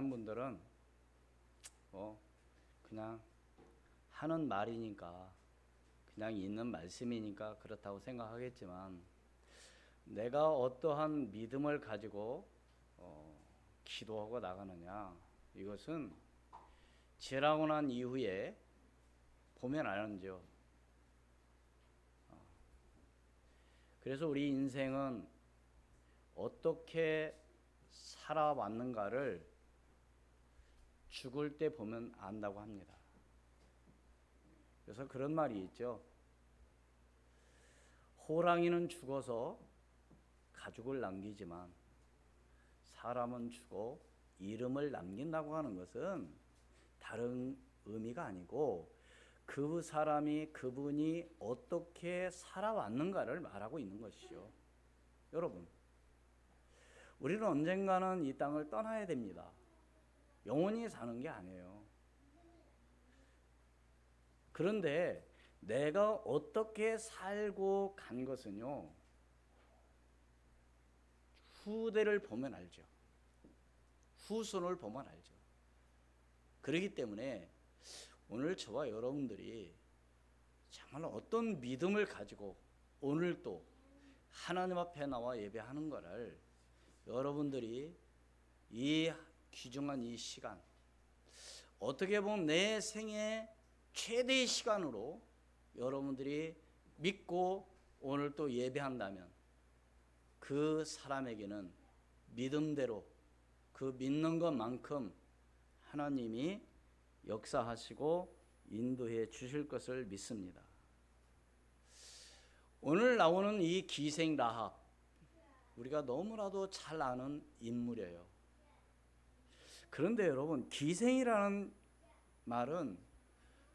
많은 분들은 그냥 하는 말이니까, 그냥 있는 말씀이니까 그렇다고 생각하겠지만, 내가 어떠한 믿음을 가지고 기도하고 나가느냐, 이것은 지나고 난 이후에 보면 알죠. 그래서 우리 인생은 어떻게 살아왔는가를 죽을 때 보면 안다고 합니다. 그래서 그런 말이 있죠. 호랑이는 죽어서 가죽을 남기지만 사람은 죽어 이름을 남긴다고 하는 것은 다른 의미가 아니고 그 사람이, 그분이 어떻게 살아왔는가를 말하고 있는 것이죠. 여러분, 우리는 언젠가는 이 땅을 떠나야 됩니다. 영원히 사는 게 아니에요. 그런데 내가 어떻게 살고 간 것은요, 후대를 보면 알죠. 후손을 보면 알죠. 그렇기 때문에 오늘 저와 여러분들이 정말 어떤 믿음을 가지고 오늘 또 하나님 앞에 나와 예배하는 것을 여러분들이 이 귀중한 이 시간, 어떻게 보면 내 생애 최대의 시간으로 여러분들이 믿고 오늘 또 예배한다면 그 사람에게는 믿음대로 그 믿는 것만큼 하나님이 역사하시고 인도해 주실 것을 믿습니다. 오늘 나오는 이 기생 라합, 우리가 너무나도 잘 아는 인물이에요. 그런데 여러분, 기생이라는 말은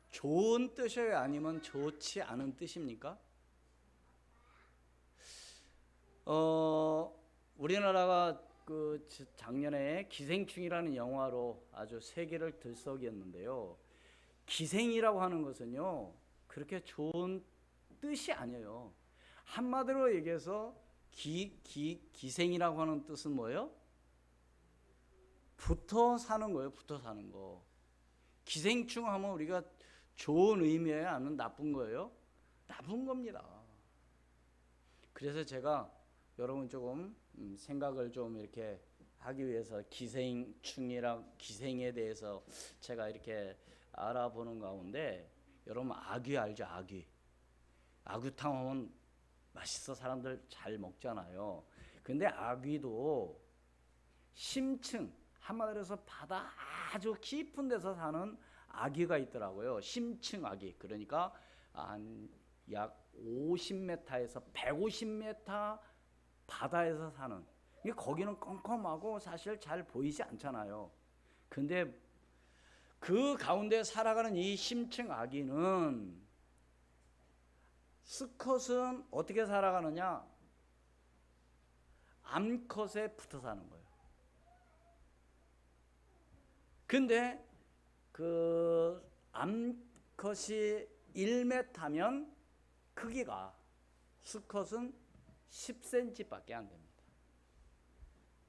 좋은 뜻이에요? 아니면 좋지 않은 뜻입니까? 우리나라가 그 작년에 기생충이라는 영화로 아주 세계를 들썩였는데요. 기생이라고 하는 것은요, 그렇게 좋은 뜻이 아니에요. 한마디로 얘기해서 기생이라고 하는 뜻은 뭐예요? 붙어 사는 거예요. 붙어 사는 거. 기생충 하면 우리가 좋은 의미예요? 아니면 나쁜 거예요? 나쁜 겁니다. 그래서 제가 여러분 조금 생각을 좀 이렇게 하기 위해서 기생충이랑 기생에 대해서 제가 이렇게 알아보는 가운데, 여러분 아귀 알죠? 아귀탕 하면 맛있어 사람들 잘 먹잖아요. 근데 아귀도 심층, 한마디로 해서 바다 아주 깊은 데서 사는 아귀가 있더라고요. 심층 아귀. 그러니까 한 약 50m에서 150m 바다에서 사는. 거기는 컴컴하고 사실 잘 보이지 않잖아요. 근데 그 가운데 살아가는 이 심층 아귀는 수컷은 어떻게 살아가느냐? 암컷에 붙어 사는 거예요. 근데 그 암컷이 1m면 크기가 수컷은 10cm밖에 안 됩니다.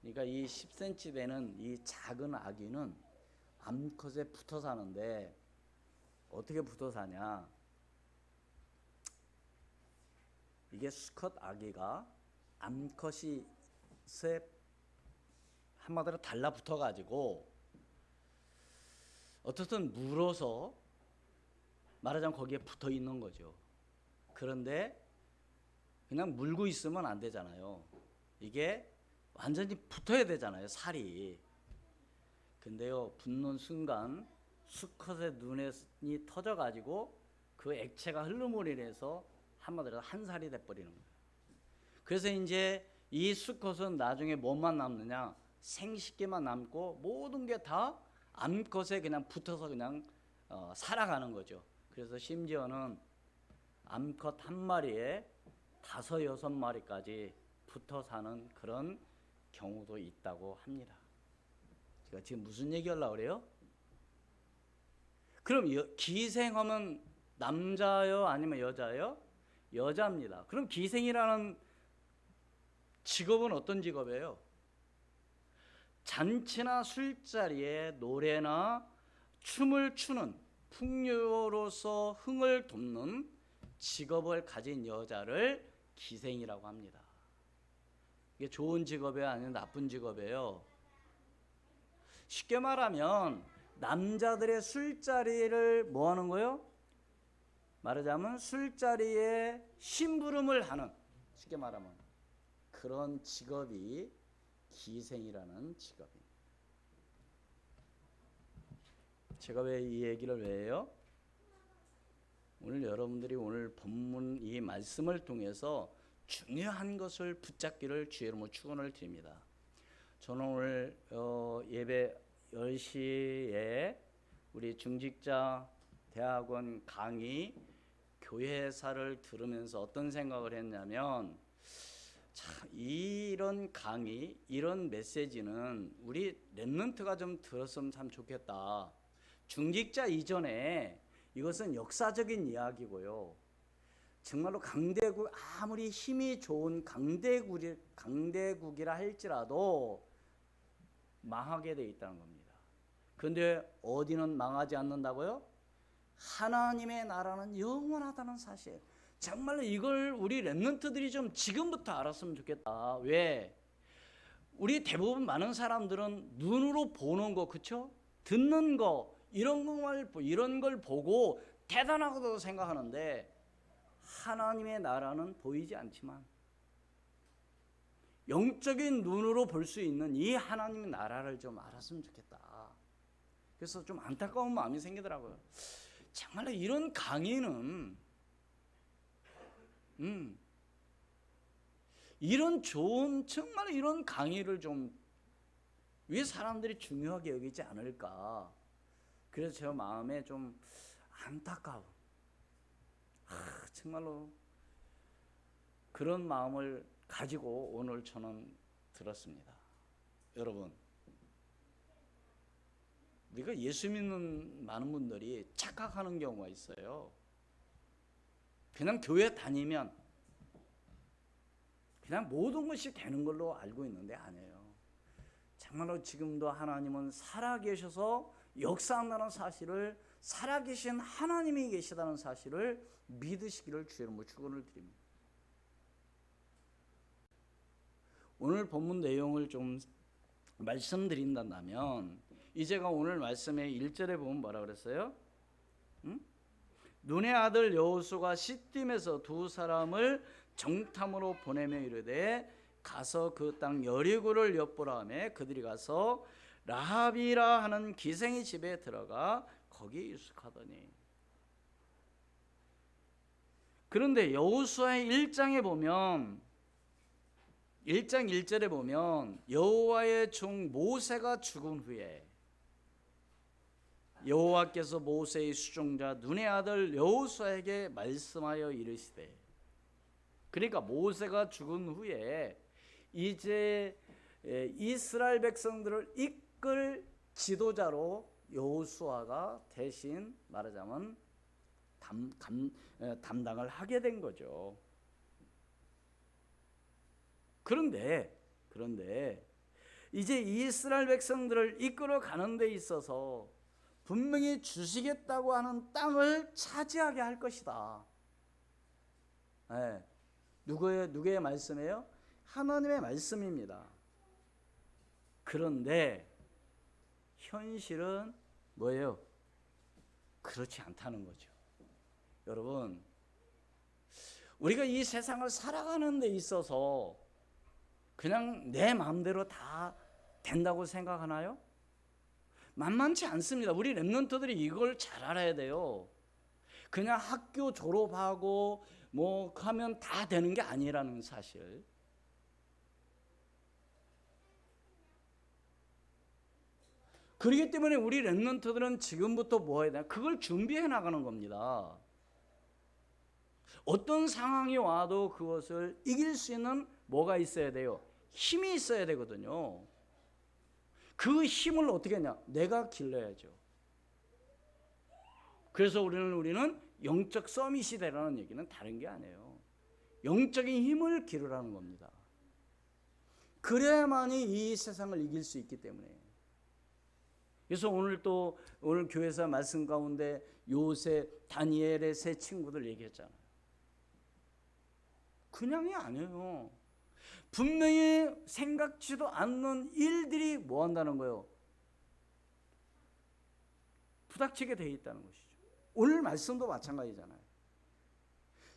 그러니까 이 10cm 되는 이 작은 아기는 암컷에 붙어 사는데 어떻게 붙어 사냐? 이게 수컷 아기가 암컷이 한마디로 달라붙어 가지고 어떻든 물어서 말하자면 거기에 붙어 있는 거죠. 그런데 그냥 물고 있으면 안 되잖아요. 이게 완전히 붙어야 되잖아요, 살이. 근데요, 붙는 순간 수컷의 눈이 터져 가지고 그 액체가 흐름으로 인해서 한마디로 한 살이 돼 버리는 거예요. 그래서 이제 이 수컷은 나중에 뭐만 남느냐? 생식기만 남고 모든 게 다 암컷에 그냥 붙어서 그냥 살아가는 거죠. 그래서 심지어는 암컷 한 마리에 5, 6마리까지 붙어 사는 그런 경우도 있다고 합니다. 제가 지금 무슨 얘기하려고 그래요? 그럼 기생하면 남자요? 아니면 여자요? 여자입니다. 그럼 기생이라는 직업은 어떤 직업이에요? 잔치나 술자리에 노래나 춤을 추는 풍요로서 흥을 돋는 직업을 가진 여자를 기생이라고 합니다. 이게 좋은 직업이에요, 아니면 나쁜 직업이에요? 쉽게 말하면 남자들의 술자리를 뭐 하는 거예요? 말하자면 술자리에 심부름을 하는, 쉽게 말하면 그런 직업이 기생이라는 직업입니다. 제가 왜 이 얘기를 왜 해요? 오늘 여러분들이 오늘 본문 이 말씀을 통해서 중요한 것을 붙잡기를 주의 이름으로 축원을 드립니다. 저는 오늘 예배 10시에 우리 중직자 대학원 강의 교회사를 들으면서 어떤 생각을 했냐면, 참 이런 강의, 이런 메시지는 우리 렘넌트가 좀 들었으면 참 좋겠다. 중직자 이전에 이것은 역사적인 이야기고요. 정말로 강대국, 아무리 힘이 좋은 강대국이라 할지라도 망하게 돼 있다는 겁니다. 그런데 어디는 망하지 않는다고요? 하나님의 나라는 영원하다는 사실. 정말로 이걸 우리 렘넌트들이 좀 지금부터 알았으면 좋겠다. 왜? 우리 대부분 많은 사람들은 눈으로 보는 거, 그렇죠? 듣는 거, 이런 걸 보고 대단하다고 생각하는데, 하나님의 나라는 보이지 않지만 영적인 눈으로 볼 수 있는 이 하나님의 나라를 좀 알았으면 좋겠다. 그래서 좀 안타까운 마음이 생기더라고요. 정말로 이런 강의는 이런 좋은, 정말 이런 강의를 좀 왜 사람들이 중요하게 여기지 않을까. 그래서 제 마음에 좀 안타까워. 정말로 그런 마음을 가지고 오늘 저는 들었습니다. 여러분, 우리가 예수 믿는 많은 분들이 착각하는 경우가 있어요. 그냥 교회 다니면 그냥 모든 것이 되는 걸로 알고 있는데 아니에요. 정말로 지금도 하나님은 살아계셔서 역사한다는 사실을, 살아계신 하나님이 계시다는 사실을 믿으시기를 주의 이름으로 축원을 드립니다. 오늘 본문 내용을 좀 말씀드린다면, 이제가 오늘 말씀의 1절에 보면 뭐라 그랬어요? 눈의 아들 여호수가 시딤에서 두 사람을 정탐으로 보내며 이르되 가서 그 땅 여리고를 엿보라 하며 그들이 가서 라합이라 하는 기생의 집에 들어가 거기에 유숙하더니. 그런데 여호수아의 1장에 보면, 1장 1절에 보면 여호와의 종 모세가 죽은 후에 여호와께서 모세의 수종자 눈의 아들 여호수아에게 말씀하여 이르시되, 그러니까 모세가 죽은 후에 이제 이스라엘 백성들을 이끌 지도자로 여호수아가 대신 말하자면 담당을 하게 된 거죠. 그런데 이제 이스라엘 백성들을 이끌어 가는 데 있어서 분명히 주시겠다고 하는 땅을 차지하게 할 것이다. 네. 누구의 말씀이에요? 하나님의 말씀입니다. 그런데 현실은 뭐예요? 그렇지 않다는 거죠. 여러분, 우리가 이 세상을 살아가는 데 있어서 그냥 내 마음대로 다 된다고 생각하나요? 만만치 않습니다. 우리 렘넌트들이 이걸 잘 알아야 돼요. 그냥 학교 졸업하고 뭐 하면 다 되는 게 아니라는 사실. 그렇기 때문에 우리 렘넌트들은 지금부터 뭐 해야 되나? 그걸 준비해 나가는 겁니다. 어떤 상황이 와도 그것을 이길 수 있는 뭐가 있어야 돼요? 힘이 있어야 되거든요. 그 힘을 어떻게 하냐? 내가 길러야죠. 그래서 우리는 영적 서밋이 되라는 얘기는 다른 게 아니에요. 영적인 힘을 기르라는 겁니다. 그래야만이 이 세상을 이길 수 있기 때문에. 그래서 오늘 교회에서 말씀 가운데 요셉, 다니엘의 세 친구들 얘기했잖아요. 그냥이 아니에요. 분명히 생각지도 않는 일들이 뭐 한다는 거예요? 부닥치게 돼 있다는 것이죠. 오늘 말씀도 마찬가지잖아요.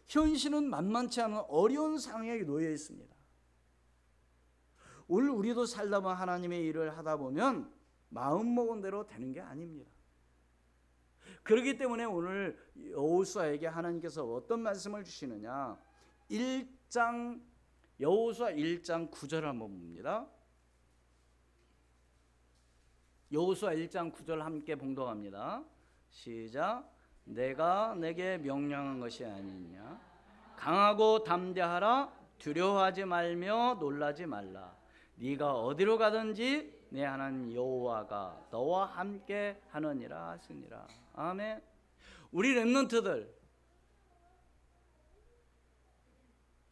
현실은 만만치 않은 어려운 상황에 놓여 있습니다. 오늘 우리도 살다 보면 하나님의 일을 하다 보면 마음먹은 대로 되는 게 아닙니다. 그렇기 때문에 오늘 여호수아에게 하나님께서 어떤 말씀을 주시느냐, 여호수아 1장 9절 한번 봅니다. 여호수아 1장 9절 함께 봉독합니다. 시작. 내가 내게 명령한 것이 아니냐, 강하고 담대하라, 두려워하지 말며 놀라지 말라. 네가 어디로 가든지 내 하나님 여호와가 너와 함께 하느니라 하시니라. 아멘. 우리 렘넌트들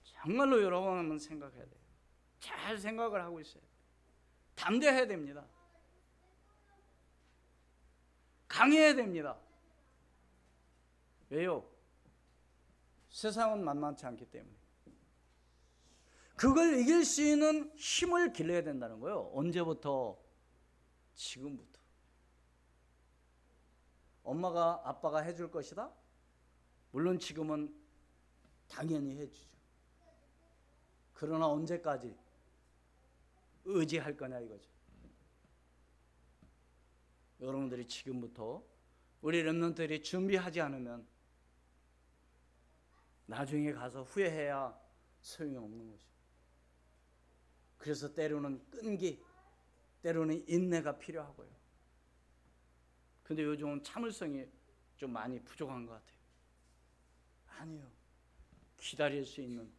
정말로 여러분 한번 생각해야 돼요. 잘 생각을 하고 있어요. 담대해야 됩니다. 강해야 됩니다. 왜요? 세상은 만만치 않기 때문에. 그걸 이길 수 있는 힘을 길러야 된다는 거예요. 언제부터? 지금부터. 엄마가 아빠가 해줄 것이다? 물론 지금은 당연히 해주죠. 그러나 언제까지 의지할 거냐 이거죠. 여러분들이 지금부터, 우리 렘넌트들이 준비하지 않으면 나중에 가서 후회해야 소용이 없는 거죠. 그래서 때로는 끈기, 때로는 인내가 필요하고요. 근데 요즘은 참을성이 좀 많이 부족한 것 같아요. 아니요. 기다릴 수 있는.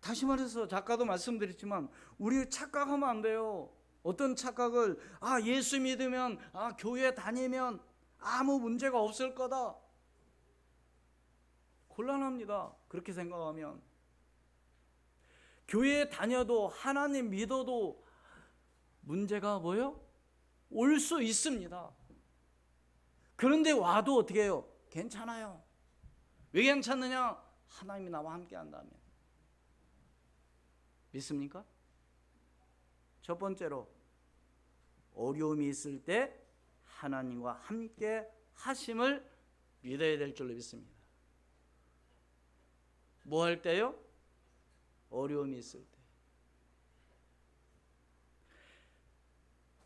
다시 말해서 작가도 말씀드렸지만 우리 착각하면 안 돼요. 어떤 착각을, 예수 믿으면, 교회 다니면 아무 문제가 없을 거다. 곤란합니다. 그렇게 생각하면. 교회에 다녀도 하나님 믿어도 문제가 뭐요? 올 수 있습니다. 그런데 와도 어떻게 해요? 괜찮아요. 왜 괜찮느냐? 하나님이 나와 함께 한다면. 믿습니까? 첫 번째로, 어려움이 있을 때 하나님과 함께 하심을 믿어야 될 줄로 믿습니다. 뭐 할 때요? 어려움이 있을 때.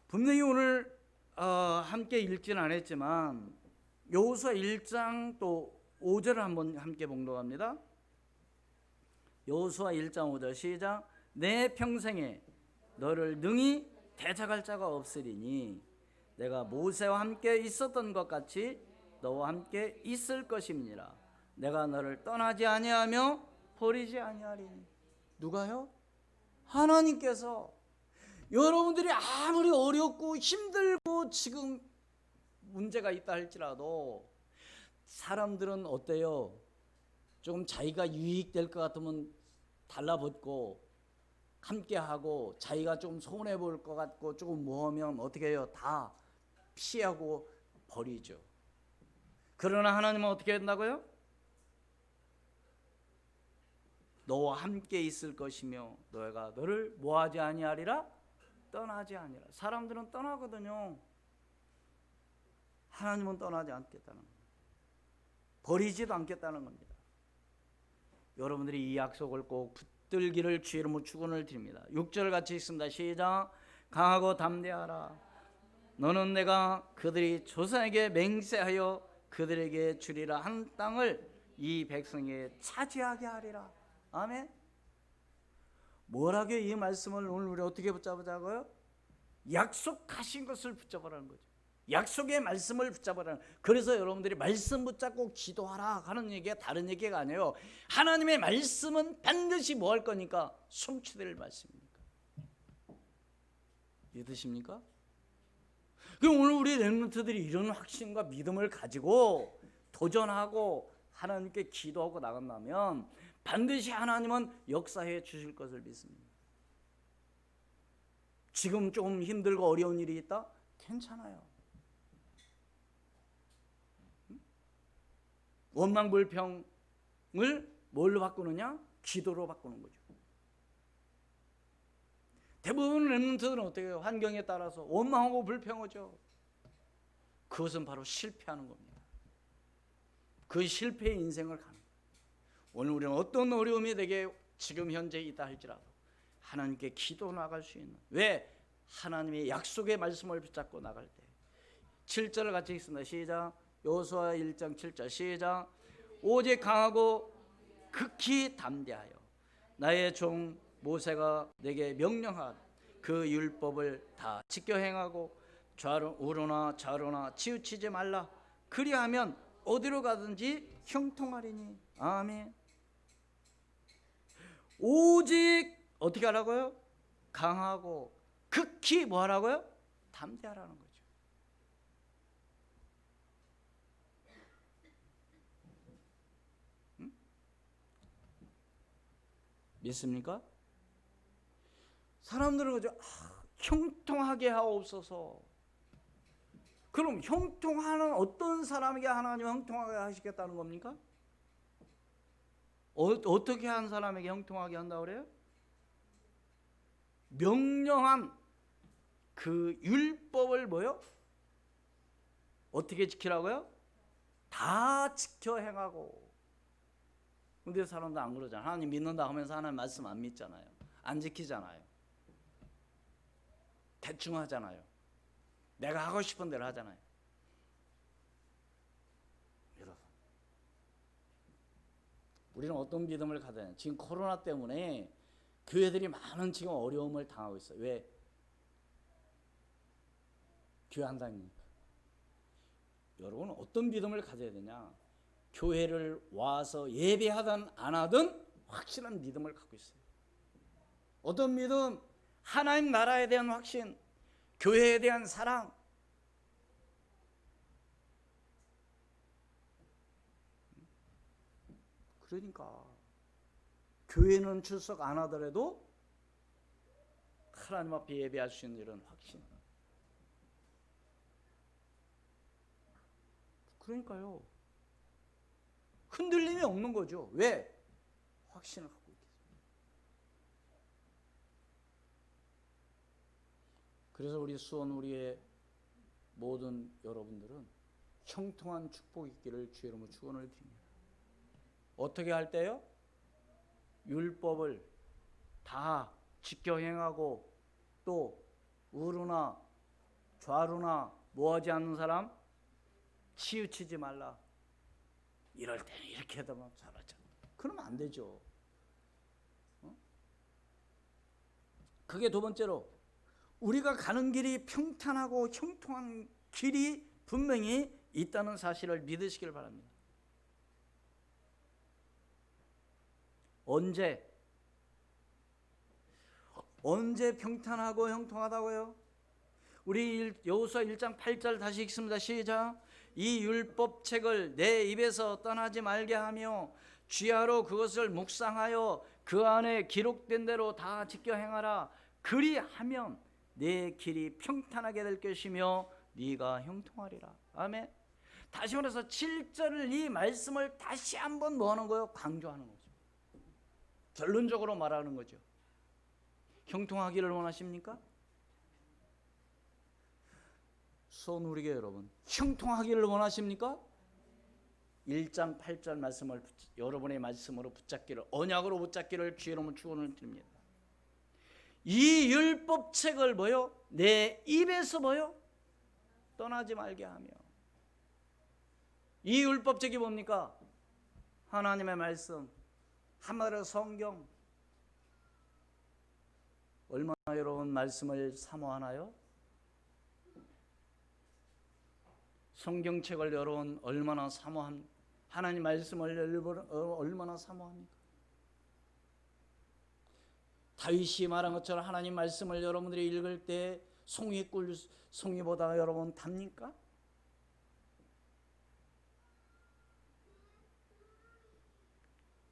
분명히 오늘 함께 읽지는 않았지만 여호수아 1장 또 5절을 한번 함께 봉독합니다. 여호수아 1장 5절 시작. 내 평생에 너를 능히 대적할 자가 없으리니 내가 모세와 함께 있었던 것 같이 너와 함께 있을 것임니라. 내가 너를 떠나지 아니하며 버리지 아니하리니. 누가요? 하나님께서. 여러분들이 아무리 어렵고 힘들고 지금 문제가 있다 할지라도 사람들은 어때요? 조금 자기가 유익될 것 같으면 달라붙고 함께하고, 자기가 좀 손해볼 것 같고 조금 뭐하면 어떻게 해요? 다 피하고 버리죠. 그러나 하나님은 어떻게 한다고요? 너와 함께 있을 것이며 너가 너를 뭐하지 아니하리라? 떠나지 아니라. 사람들은 떠나거든요. 하나님은 떠나지 않겠다는 겁니다. 버리지도 않겠다는 겁니다. 여러분들이 이 약속을 꼭 붙들기를 주의 이름으로 축원을 드립니다. 6절 같이 읽습니다. 시작. 강하고 담대하라. 너는 내가 그들이 조상에게 맹세하여 그들에게 주리라 한 땅을 이 백성에게 차지하게 하리라. 아멘. 뭐라고요? 이 말씀을 오늘 우리 어떻게 붙잡자고요? 약속하신 것을 붙잡으라는 거죠. 약속의 말씀을 붙잡으라는. 그래서 여러분들이 말씀 붙잡고 기도하라 하는 얘기가 다른 얘기가 아니에요. 하나님의 말씀은 반드시 뭐 할 거니까? 성취될 말씀입니까? 믿으십니까? 그럼 오늘 우리 렘넌트들이 이런 확신과 믿음을 가지고 도전하고 하나님께 기도하고 나간다면 반드시 하나님은 역사해 주실 것을 믿습니다. 지금 좀 힘들고 어려운 일이 있다? 괜찮아요. 원망불평을 뭘로 바꾸느냐? 기도로 바꾸는 거죠. 대부분 렘넌트들은 어떻게 해요? 환경에 따라서 원망하고 불평하죠. 그것은 바로 실패하는 겁니다. 그 실패의 인생을 가는 거예요. 오늘 우리는 어떤 어려움이 되게 지금 현재 있다 할지라도 하나님께 기도 나갈 수 있는, 왜? 하나님의 약속의 말씀을 붙잡고 나갈 때. 7절을 같이 읽습니다. 시작. 여호수아 1장 7절 시작. 오직 강하고 극히 담대하여 나의 종 모세가 내게 명령한 그 율법을 다 지켜 행하고 우로나 좌로나 치우치지 말라. 그리하면 어디로 가든지 형통하리니. 아멘. 오직 어떻게 하라고요? 강하고 극히 뭐 하라고요? 담대하라는 거죠. 응? 믿습니까? 사람들은 그죠? 형통하게 하옵소서. 그럼 형통하는 어떤 사람에게 하나님은 형통하게 하시겠다는 겁니까? 어떻게 한 사람에게 형통하게 한다고 그래요? 명령한 그 율법을 뭐요? 어떻게 지키라고요? 다 지켜 행하고. 근데 사람도 안 그러잖아요. 하나님 믿는다 하면서 하나님 말씀 안 믿잖아요. 안 지키잖아요. 대충 하잖아요. 내가 하고 싶은 대로 하잖아요. 여러분, 우리는 어떤 믿음을 가져야 해요? 지금 코로나 때문에 교회들이 많은 지금 어려움을 당하고 있어요. 왜? 교회 안 다닙니까? 여러분은 어떤 믿음을 가져야 되냐? 교회를 와서 예배하든 안 하든 확실한 믿음을 갖고 있어요. 어떤 믿음? 하나님 나라에 대한 확신, 교회에 대한 사랑. 그러니까 교회는 출석 안 하더라도 하나님 앞에 예배할 수 있는 이런 확신. 그러니까요, 흔들림이 없는 거죠. 왜? 확신을 갖고 있기 때문에. 그래서 우리 수원 우리의 모든 여러분들은 형통한 축복이 있기를 주의 이름으로 축원을 드립니다. 어떻게 할 때요? 율법을 다 지켜 행하고 또 우로나 좌로나 뭐하지 않는 사람 치우치지 말라. 이럴 때는 이렇게 하다만 잘하자. 그러면 안 되죠. 그게 두 번째로, 우리가 가는 길이 평탄하고 형통한 길이 분명히 있다는 사실을 믿으시길 바랍니다. 언제 평탄하고 형통하다고요? 우리 여호수아 1장 8절 다시 읽습니다. 시작. 이 율법책을 내 입에서 떠나지 말게 하며 주야로 그것을 묵상하여 그 안에 기록된 대로 다 지켜 행하라. 그리하면 내 길이 평탄하게 될 것이며 네가 형통하리라. 아멘. 다시 말해서 7절을 이 말씀을 다시 한번 뭐 하는 거예요? 강조하는 거죠. 결론적으로 말하는 거죠. 형통하기를 원하십니까? 수원 우리교회 여러분, 형통하기를 원하십니까? 1장 8절 말씀을 여러분의 말씀으로 붙잡기를, 언약으로 붙잡기를 주의 이름으로 축원을 드립니다. 이 율법책을 뭐요? 내 입에서 뭐요? 떠나지 말게 하며. 이 율법책이 뭡니까? 하나님의 말씀, 한마디로 성경. 얼마나 여러분 말씀을 사모하나요? 성경책을 여러분 얼마나 사모한, 하나님 말씀을 얼마나 사모합니까? 다윗이 말한 것처럼 하나님 말씀을 여러분들이 읽을 때 송이보다 여러분 답니까?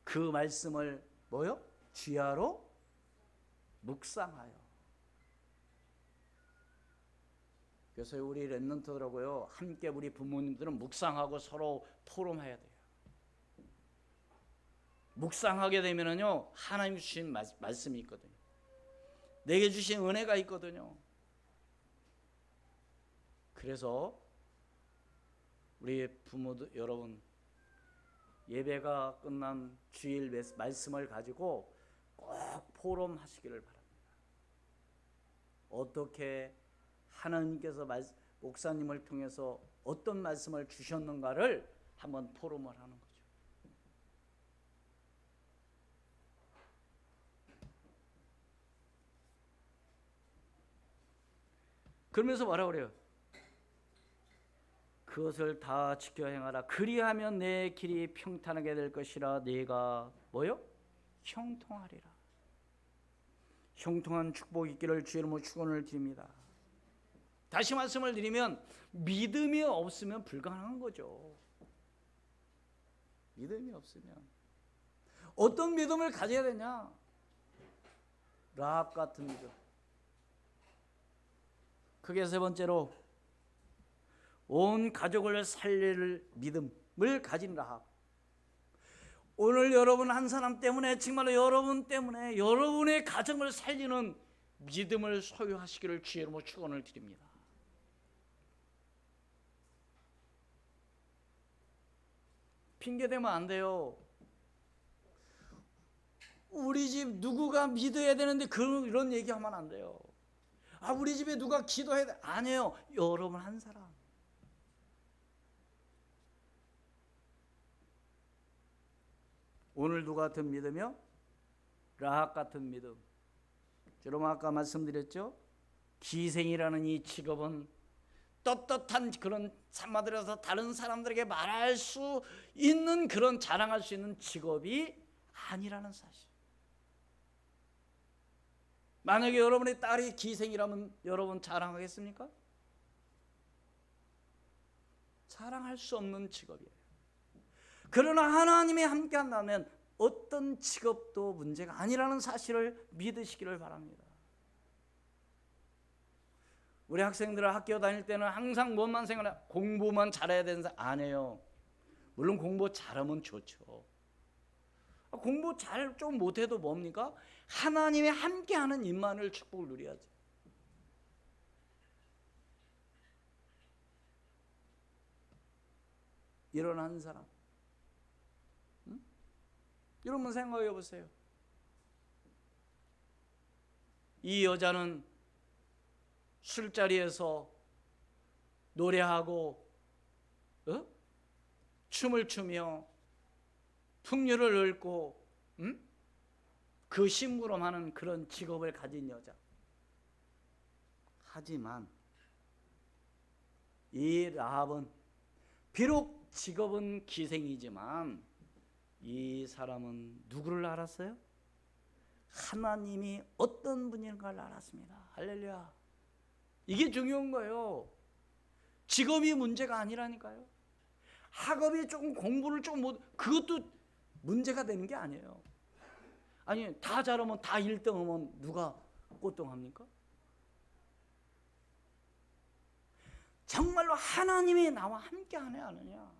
그 말씀을 뭐요? 주야로 묵상하여. 그래서 우리 렘넌트들하고요 함께 우리 부모님들은 묵상하고 서로 토론해야 돼요. 묵상하게 되면은요 하나님 주신 말씀이 있거든요. 내게 주신 은혜가 있거든요. 그래서 우리 부모들 여러분 예배가 끝난 주일 말씀을 가지고 꼭 포럼하시기를 바랍니다. 어떻게 하나님께서 목사님을 통해서 어떤 말씀을 주셨는가를 한번 포럼을 하는 거죠. 그러면서 뭐라 그래요? 그것을 다 지켜 행하라. 그리하면 내 길이 평탄하게 될 것이라. 네가 뭐요? 형통하리라. 형통한 축복 있기를 주의 이름으로 축원을 드립니다. 다시 말씀을 드리면 믿음이 없으면 불가능한 거죠. 믿음이 없으면 어떤 믿음을 가져야 되냐? 라합 같은 믿음. 크게 세 번째로 온 가족을 살릴 믿음을 가진 라합. 오늘 여러분 한 사람 때문에 정말로 여러분 때문에 여러분의 가정을 살리는 믿음을 소유하시기를 주의 이름으로 축원을 드립니다. 핑계대면 안 돼요. 우리 집 누구가 믿어야 되는데 그런 얘기하면 안 돼요. 아 우리 집에 누가 기도해야 돼. 아니에요. 여러분 한 사람. 오늘도 같은 믿음이요? 라합 같은 믿음. 여러분 아까 말씀드렸죠? 기생이라는 이 직업은 떳떳한 그런 참아들어서 다른 사람들에게 말할 수 있는 그런 자랑할 수 있는 직업이 아니라는 사실. 만약에 여러분의 딸이 기생이라면 여러분 자랑하겠습니까? 자랑할 수 없는 직업이에요. 그러나 하나님이 함께 한다면 어떤 직업도 문제가 아니라는 사실을 믿으시기를 바랍니다. 우리 학생들은 학교 다닐 때는 항상 뭐만 생각해? 공부만 잘해야 되는 사람 아니에요. 물론 공부 잘하면 좋죠. 공부 잘 좀 못해도 뭡니까? 하나님이 함께하는 임만을 축복을 누려야죠. 일어난 사람, 응? 여러분 생각해 보세요. 이 여자는 술자리에서 노래하고 춤을 추며 풍류를 읊고 그 심부름하는 그런 직업을 가진 여자. 하지만 이 라합은 비록 직업은 기생이지만 이 사람은 누구를 알았어요? 하나님이 어떤 분인가를 알았습니다. 할렐루야. 이게 중요한 거예요. 직업이 문제가 아니라니까요. 학업이 조금 공부를 좀 못, 그것도 문제가 되는 게 아니에요. 아니 다 잘하면 다 1등하면 누가 꼴등합니까? 정말로 하나님이 나와 함께 하냐 안 하냐.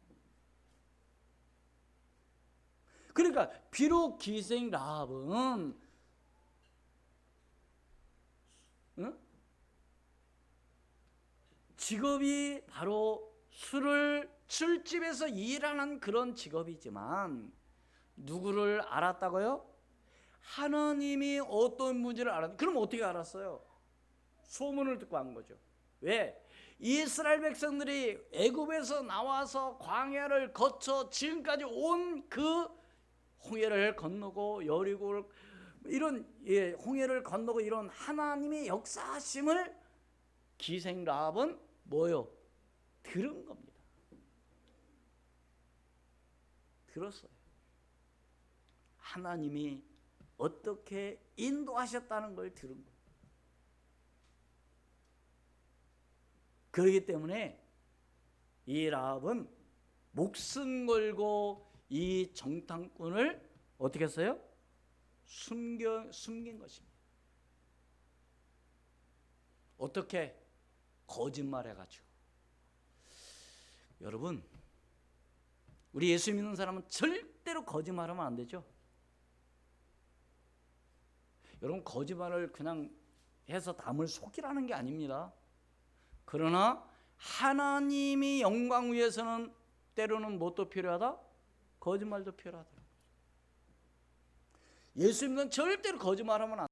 그러니까 비록 기생 라합은 직업이 바로 술집에서 일하는 그런 직업이지만 누구를 알았다고요? 하나님이 어떤 문제를 알았. 그럼 어떻게 알았어요? 소문을 듣고 한 거죠. 왜? 이스라엘 백성들이 애굽에서 나와서 광야를 거쳐 지금까지 온 그 홍해를 건너고 여리고를 이런 홍해를 건너고 이런 하나님의 역사하심을 기생 라합은 뭐요? 들은 겁니다. 들었어요. 하나님이 어떻게 인도하셨다는 걸 들은 거예요. 그렇기 때문에 이 라합은 목숨 걸고 이 정탐꾼을 어떻게 했어요? 숨긴 것입니다. 어떻게? 거짓말해가지고. 여러분, 우리 예수 믿는 사람은 절대로 거짓말하면 안 되죠. 여러분, 거짓말을 그냥 해서 남을 속이라는 게 아닙니다. 그러나 하나님이 영광 위해서는 때로는 무엇도 필요하다? 거짓말도 필요하다. 예수 믿는 절대로 거짓말하면 안